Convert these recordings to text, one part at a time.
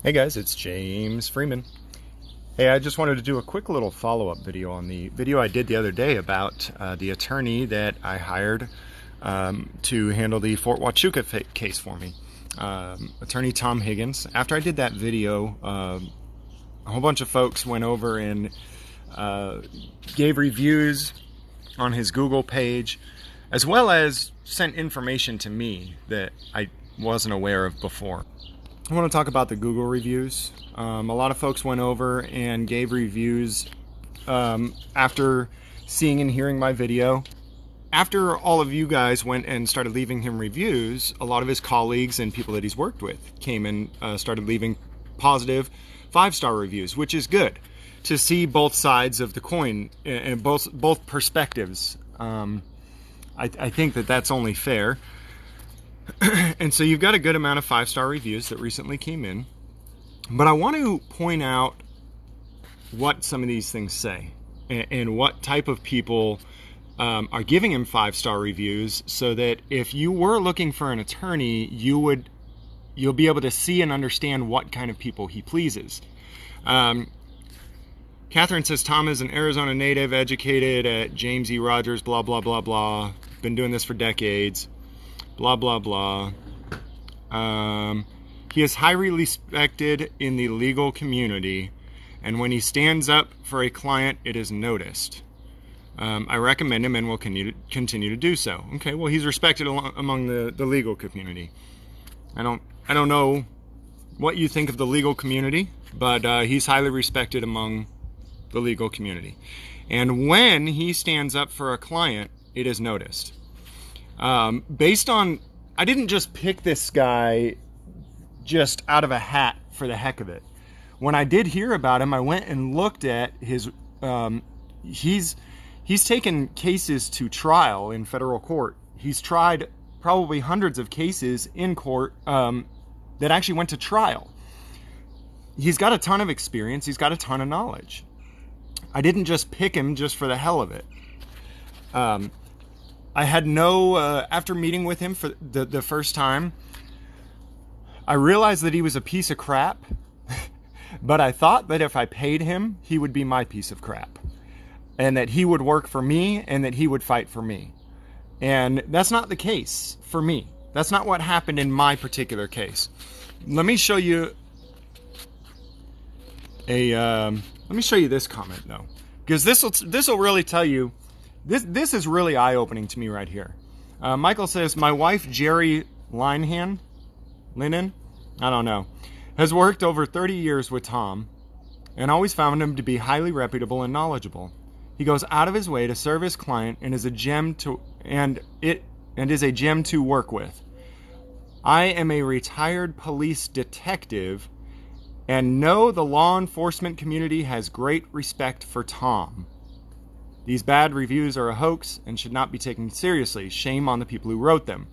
Hey guys, it's James Freeman. Hey, I just wanted to do a quick little follow-up video on the video I did the other day about the attorney that I hired to handle the Fort Huachuca case for me. Attorney Tom Higgins. After I did that video, a whole bunch of folks went over and gave reviews on his Google page, as well as sent information to me that I wasn't aware of before. I want to talk about the Google reviews. A lot of folks went over and gave reviews after seeing and hearing my video. After all of you guys went and started leaving him reviews, a lot of his colleagues and people that he's worked with came and started leaving positive 5-star reviews, which is good to see both sides of the coin and both perspectives. I think that that's only fair. And so you've got a good amount of 5-star reviews that recently came in, but I want to point out what some of these things say and what type of people are giving him 5-star reviews, so that if you were looking for an attorney, you'll be able to see and understand what kind of people he pleases. Catherine says, Tom is an Arizona native, educated at James E. Rogers, blah, blah, blah, blah. Been doing this for decades. Blah, blah, blah. He is highly respected in the legal community, and when he stands up for a client, it is noticed. I recommend him and will continue to do so. Okay, well, he's respected among the legal community. I don't know what you think of the legal community, but he's highly respected among the legal community. And when he stands up for a client, it is noticed. Based on, I didn't just pick this guy just out of a hat for the heck of it. When I did hear about him, I went and looked at his, he's taken cases to trial in federal court. He's tried probably hundreds of cases in court, that actually went to trial. He's got a ton of experience. He's got a ton of knowledge. I didn't just pick him just for the hell of it. I had no, after meeting with him for the first time, I realized that he was a piece of crap, but I thought that if I paid him, he would be my piece of crap, and that he would work for me and that he would fight for me. And that's not the case for me. That's not what happened in my particular case. Let me show you this comment though, because this will really tell you. This is really eye-opening to me right here. Michael says, my wife, Jerry Linen, I don't know, has worked over 30 years with Tom and always found him to be highly reputable and knowledgeable. He goes out of his way to serve his client and is a gem to work with. I am a retired police detective and know the law enforcement community has great respect for Tom. These bad reviews are a hoax and should not be taken seriously. Shame on the people who wrote them.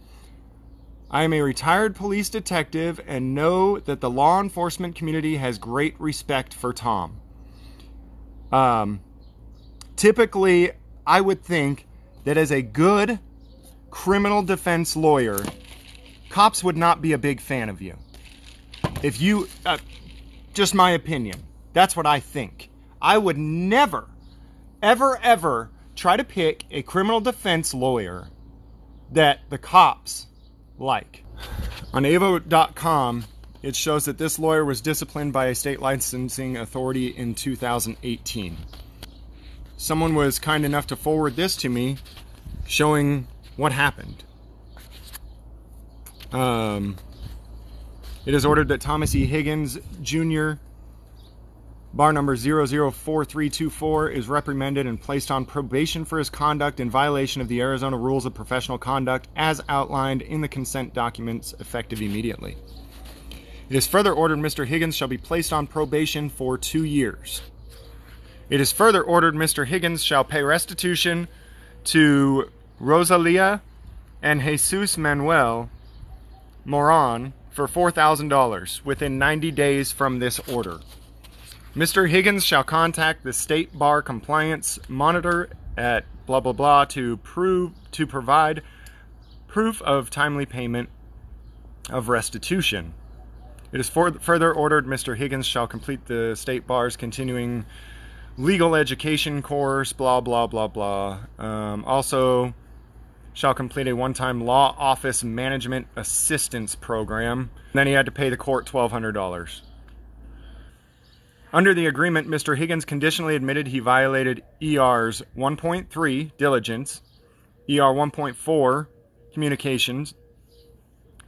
I am a retired police detective and know that the law enforcement community has great respect for Tom. Typically, I would think that as a good criminal defense lawyer, cops would not be a big fan of you. If you, just my opinion, that's what I think. I would never ever try to pick a criminal defense lawyer that the cops like. On avo.com, it shows that this lawyer was disciplined by a state licensing authority in 2018. Someone was kind enough to forward this to me, showing what happened. It is ordered that Thomas E. Higgins, Jr., bar number 004324, is reprimanded and placed on probation for his conduct in violation of the Arizona Rules of Professional Conduct as outlined in the consent documents, effective immediately. It is further ordered Mr. Higgins shall be placed on probation for 2 years. It is further ordered Mr. Higgins shall pay restitution to Rosalia and Jesus Manuel Moran for $4,000 within 90 days from this order. Mr. Higgins shall contact the State Bar Compliance Monitor at blah blah blah to provide proof of timely payment of restitution. It is further ordered Mr. Higgins shall complete the state bar's continuing legal education course, blah, blah, blah, blah. Also, shall complete a one-time law office management assistance program. And then he had to pay the court $1,200. Under the agreement, Mr. Higgins conditionally admitted he violated ERs 1.3, diligence, ER 1.4,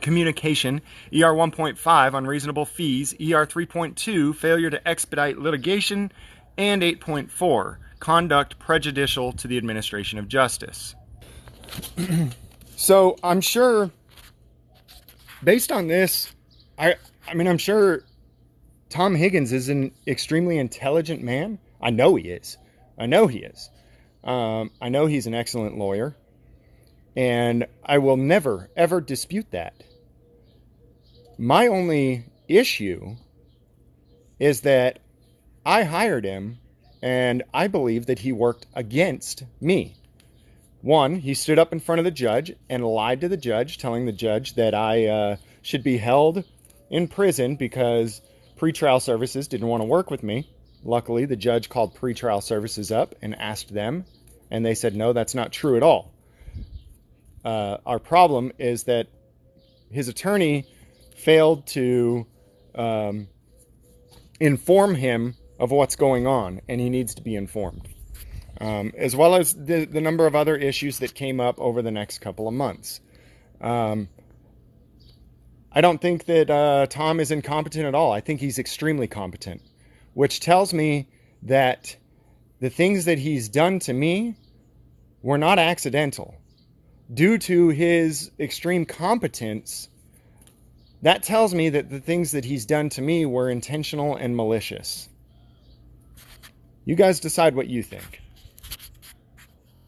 communication, ER 1.5, unreasonable fees, ER 3.2, failure to expedite litigation, and 8.4, conduct prejudicial to the administration of justice. So I'm sure, based on this, I mean, I'm sure Tom Higgins is an extremely intelligent man. I know he is. I know he is. I know he's an excellent lawyer. And I will never, ever dispute that. My only issue is that I hired him and I believe that he worked against me. One, he stood up in front of the judge and lied to the judge, telling the judge that I should be held in prison because pretrial services didn't want to work with me. Luckily, the judge called pretrial services up and asked them, and they said, no, that's not true at all. Our problem is that his attorney failed to inform him of what's going on, and he needs to be informed. As well as the number of other issues that came up over the next couple of months. I don't think that Tom is incompetent at all. I think he's extremely competent, which tells me that the things that he's done to me were not accidental. Due to his extreme competence, that tells me that the things that he's done to me were intentional and malicious. You guys decide what you think.